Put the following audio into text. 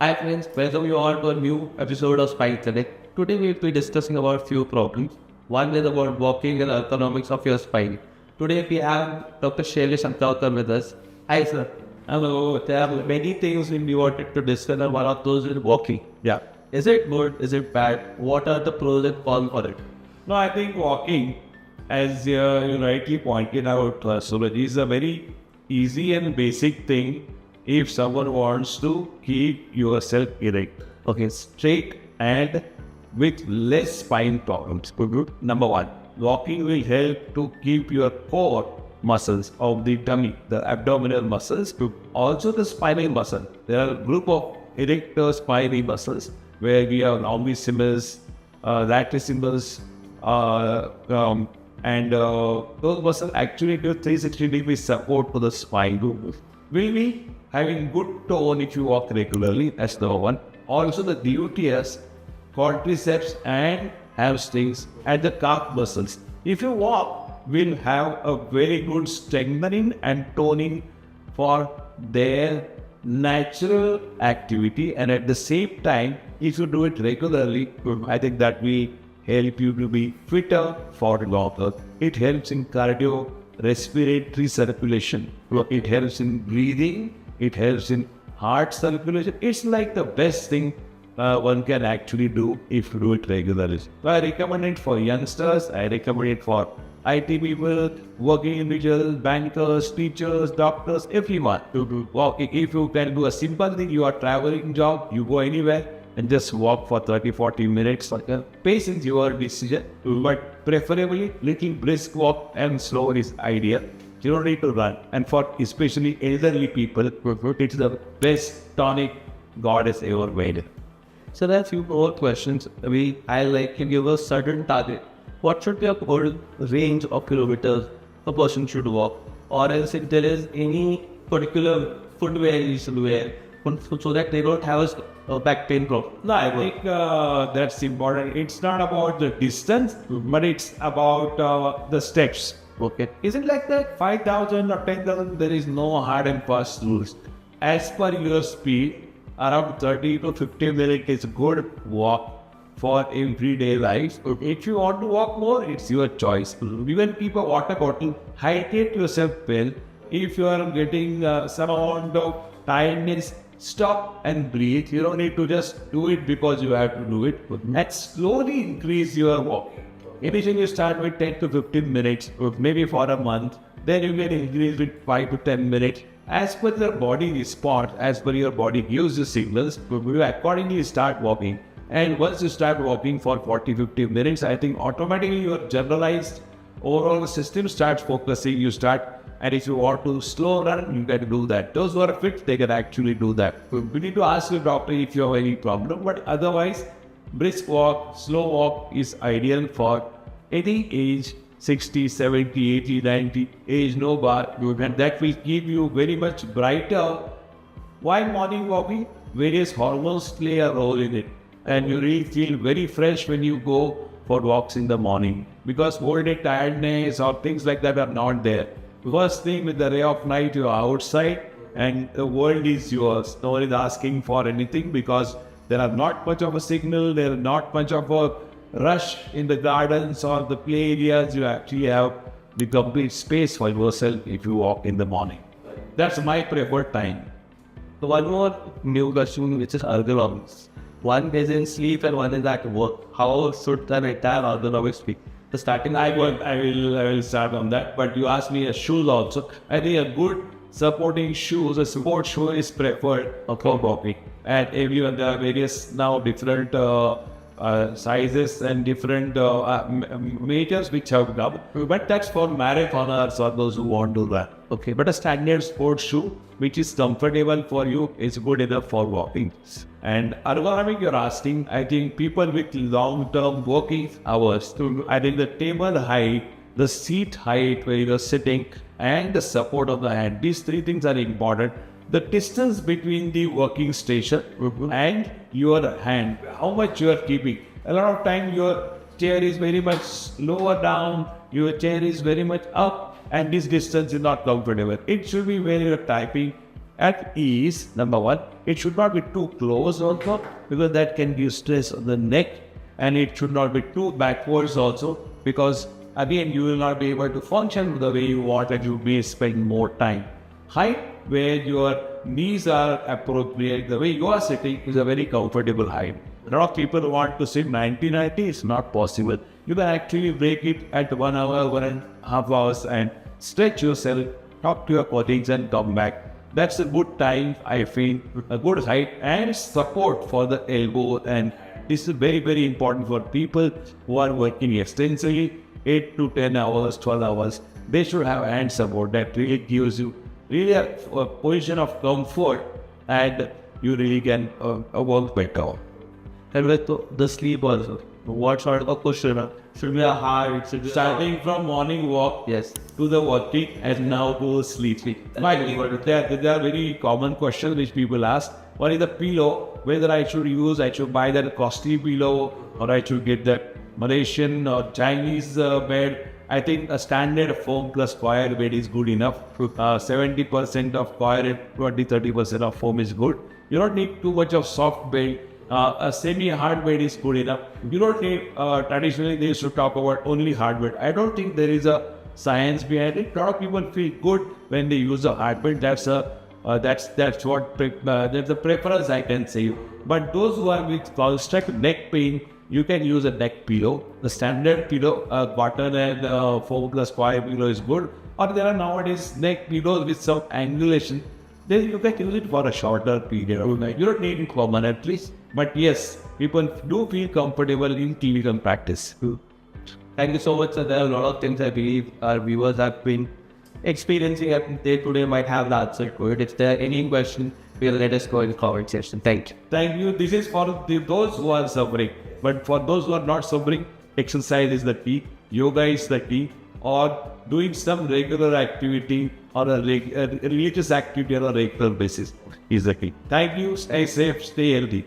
Hi friends, welcome you all to a new episode of Spine Connect. Today we will be discussing about few problems. One is about walking and ergonomics of your spine. Today we have Dr. Shailesh Hadgaonkar with us. Hi sir. Hello. There are many things we wanted to discuss and one of those is walking. Yeah. Is it good? Is it bad? What are the pros and cons for it? No, I think walking, as you rightly pointed out, Suraj, is a very easy and basic thing if someone wants to keep yourself erect, okay, straight and with less spine problems. Number one, walking will help to keep your core muscles of the tummy, the abdominal muscles, also the spinal muscle. There are a group of erector spinal muscles where we have longessimus, latissimus, and those muscles actually give 360-degree support to the spine. Will be having good tone if you walk regularly. That's number one. Also the gluteus, quadriceps, and hamstrings and the calf muscles. If you walk, will have a very good strengthening and toning for their natural activity, and at the same time, if you do it regularly, I think that will help you to be fitter for longer. It helps in cardio respiratory circulation. It helps in breathing. It helps in heart circulation. It's like the best thing one can actually do if you do it regularly. So I recommend it for youngsters. I recommend it for IT people, working individuals, bankers, teachers, doctors, everyone to do walking. If you can do a simple thing, you are traveling job, you go anywhere and just walk for 30-40 minutes. Pace is your decision, but preferably little brisk walk and slow is ideal. You don't need to run. And for especially elderly people, it's the best tonic God has ever made. So there are few more questions. I like to give a certain target. What should be a good range of kilometers a person should walk? Or else if there is any particular footwear you should wear so that they don't have a back pain problem. No, I think that's important. It's not about the distance, but it's about the steps. Okay. Is it like that? 5,000 or 10,000? There is no hard and fast rules. As per your speed, around 30 to 50 minutes is a good walk for everyday life. If you want to walk more, it's your choice. Even keep a water bottle, hydrate yourself well. If you are getting some amount of tiredness, stop and breathe. You don't need to just do it because you have to do it. And slowly increase your walking. Initially you start with 10 to 15 minutes, or maybe for a month. Then you can increase with 5 to 10 minutes. As per your body response, as per your body gives you signals, you accordingly start walking. And once you start walking for 40-50 minutes, I think automatically your generalized overall system starts focusing. You start, and if you want to slow run, you can do that. Those who are fit, they can actually do that. You need to ask your doctor if you have any problem, but otherwise, brisk walk, slow walk is ideal for any age, 60, 70, 80, 90, age no bar, and that will keep you very much brighter. While morning walking, various hormones play a role in it, and you really feel very fresh when you go for walks in the morning, because whole day tiredness or things like that are not there. First thing, with the ray of light, you are outside and the world is yours. No one is asking for anything because there are not much of a signal, there are not much of a rush in the gardens or the play areas. You actually have the complete space for yourself if you walk in the morning. That's my preferred time. So one more new question, which is ergonomics. One is in sleep and one is at work. How should the entire ergonomics be? The starting I will start on that. But you asked me a shoes also. I think a good supporting shoes, a sport shoe is preferred for walking. And everyone, there are various now different sizes and different majors which have come. But that's for marathoners or those who want to run. Okay, but a standard sports shoe which is comfortable for you is good enough for walking. And ergonomic, you're asking, I think people with long-term working hours, I think the table height, the seat height where you're sitting, and the support of the hand, these three things are important. The distance between the working station and your hand, how much you are keeping. A lot of time your chair is very much lower down, your chair is very much up, and this distance is not comfortable. It should be when you're typing at ease, number one. It should not be too close also, because that can give stress on the neck, and it should not be too backwards also, because again you will not be able to function the way you want, and you may spend more time. Height where your knees are appropriate, the way you are sitting is a very comfortable height. A lot of people want to sit 90-90, it's not possible. You can actually break it at 1 hour, 1.5 hours, and stretch yourself, talk to your colleagues and come back. That's a good time, I feel, a good height and support for the elbow, and this is very, very important for people who are working extensively, 8 to 10 hours, 12 hours. They should have hand support that really gives you really a position of comfort, and you really can work better. And with the sleep also, what sort of a cushion? Should be a hard, should be Starting from morning walk, yes, to the working, and now to sleep. There are very common questions which people ask. One is the pillow, whether I should buy that costly pillow, or I should get that Malaysian or Chinese bed. I think a standard foam plus coir bed is good enough. 70% of coir and 20-30% of foam is good. You don't need too much of soft bed. A semi-hard bed is good enough. You don't need, traditionally they used to talk about only hard bed. I don't think there is a science behind it. A lot of people feel good when they use a hard bed. That's the preference, I can say. But those who are with construct neck pain, you can use a neck pillow. The standard pillow, cotton and foam plus coir pillow is good. Or there are nowadays neck pillows with some angulation. Then you can use it for a shorter period. You don't need it permanently. But yes, people do feel comfortable in clinical practice. Thank you so much, sir. There are a lot of things I believe our viewers have been experiencing, and they today might have the answer to it. If there are any question, we'll let us go in the comment section. Thank you. Thank you. This is for those who are suffering. But for those who are not suffering, exercise is the key, yoga is the key, or doing some regular activity or a religious activity on a regular basis is the key. Thank you. Stay safe, stay healthy.